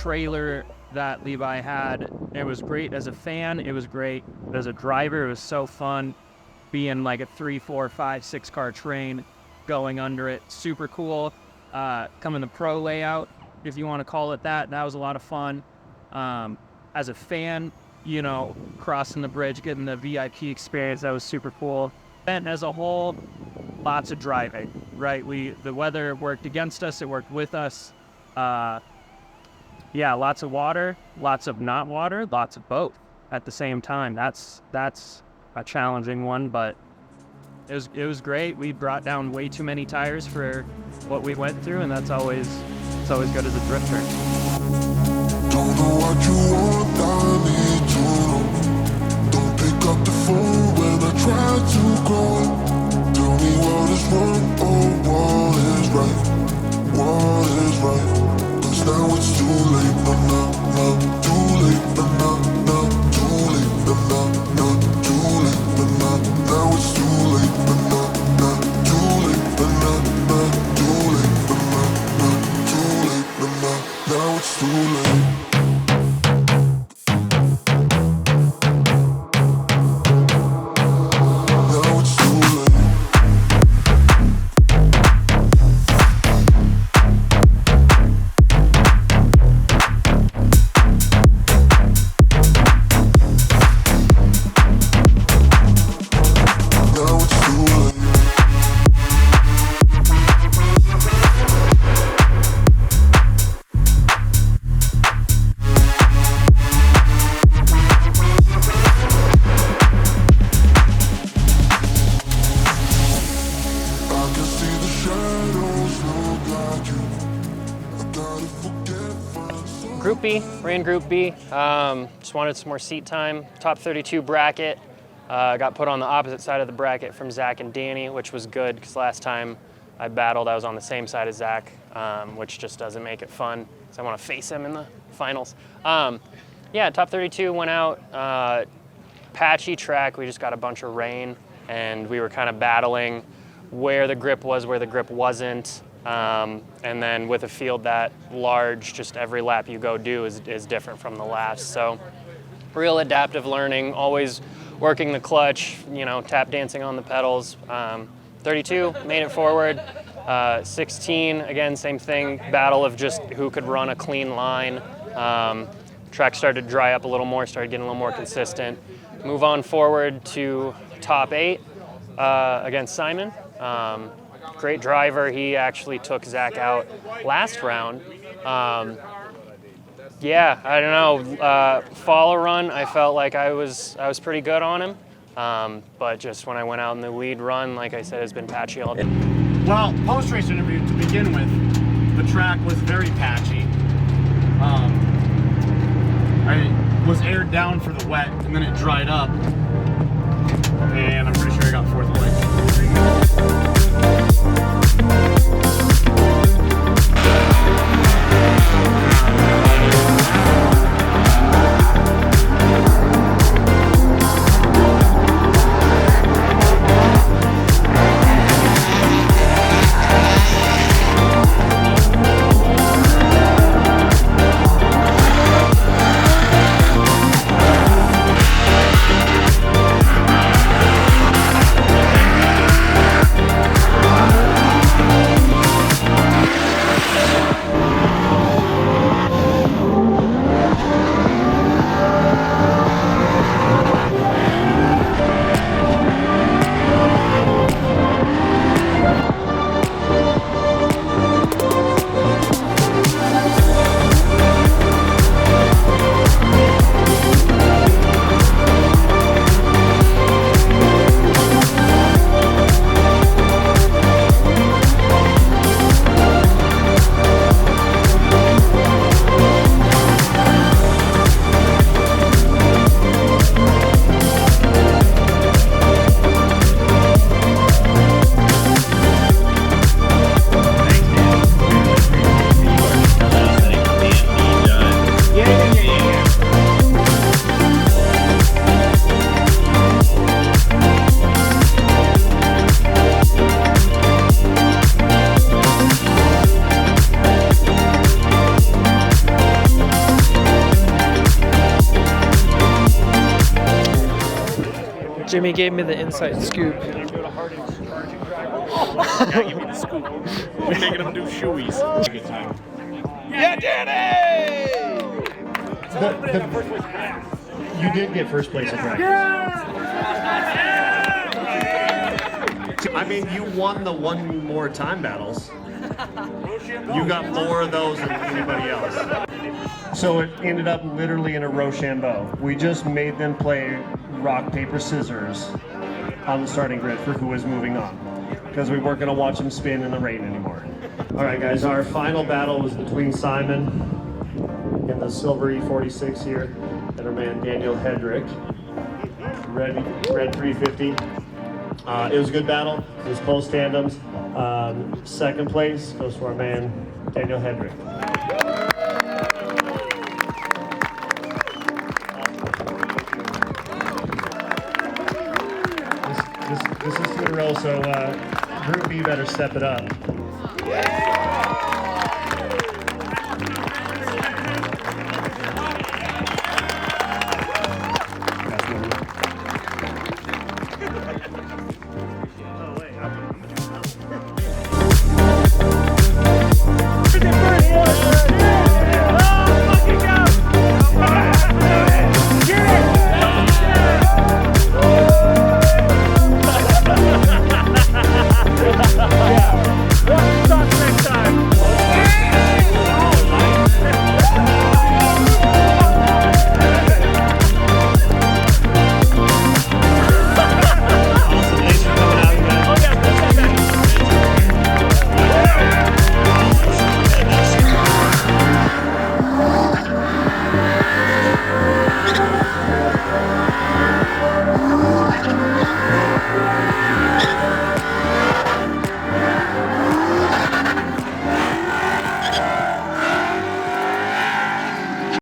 trailer that Levi had. It was great as a fan. It was great as a driver. It was so fun being like a 3, 4, 5, 6 car train going under it. Super cool. Coming the pro layout, if you want to call it that. That was a lot of fun. As a fan, you know, crossing the bridge, getting the VIP experience, that was super cool. And as a whole, lots of driving, right? The weather worked against us, it worked with us. Yeah, lots of water, lots of not water, lots of both at the same time. That's a challenging one, but it was great. We brought down way too many tires for what we went through, and it's always good as a drifter. Don't know what you want, I need to know. Don't pick up the phone when I try to call. Tell me what is wrong, oh, what is right, what is right. 'Cause now it's too late, no, too late, no, too late, no, too late, no, now it's too late, no, too late, no, too late, no, too late, no, now it's too late. Group B, ran Group B. Just wanted some more seat time. Top 32 bracket. Got put on the opposite side of the bracket from Zach and Danny, which was good because last time I battled, I was on the same side as Zach, which just doesn't make it fun. So I want to face him in the finals. Yeah, top 32 went out. Patchy track, we just got a bunch of rain, and we were kind of battling where the grip was, where the grip wasn't. And then with a field that large, just every lap you go do is different from the last. So real adaptive learning, always working the clutch, you know, tap dancing on the pedals. 32, made it forward. 16, again, same thing, battle of just who could run a clean line. Track started to dry up a little more, started getting a little more consistent. Move on forward to top 8 against Simon. Great driver. He actually took Zach out last round. Yeah, I don't know. Follow run, I felt like I was pretty good on him. But just when I went out in the lead run, like I said, it's been patchy all day. Well, post-race interview to begin with, the track was very patchy. I was aired down for the wet, and then it dried up. And I'm pretty sure I got 4th place. Jimmy gave me the inside scoop. Yeah, give me the scoop. We're making them do shoeies. Good time. Yeah, Danny! You did get first place at practice. I mean, you won the one more time battles. You got more of those than anybody else. So it ended up literally in a Rochambeau. We just made them play rock, paper, scissors on the starting grid for who was moving on, because we weren't going to watch them spin in the rain anymore. All right, guys, our final battle was between Simon in the silver E46 here and our man Daniel Hedrick, red 350. It was a good battle. It was close tandems. Second place goes to our man Daniel Hedrick. This is 2 in a row, so Group B better step it up.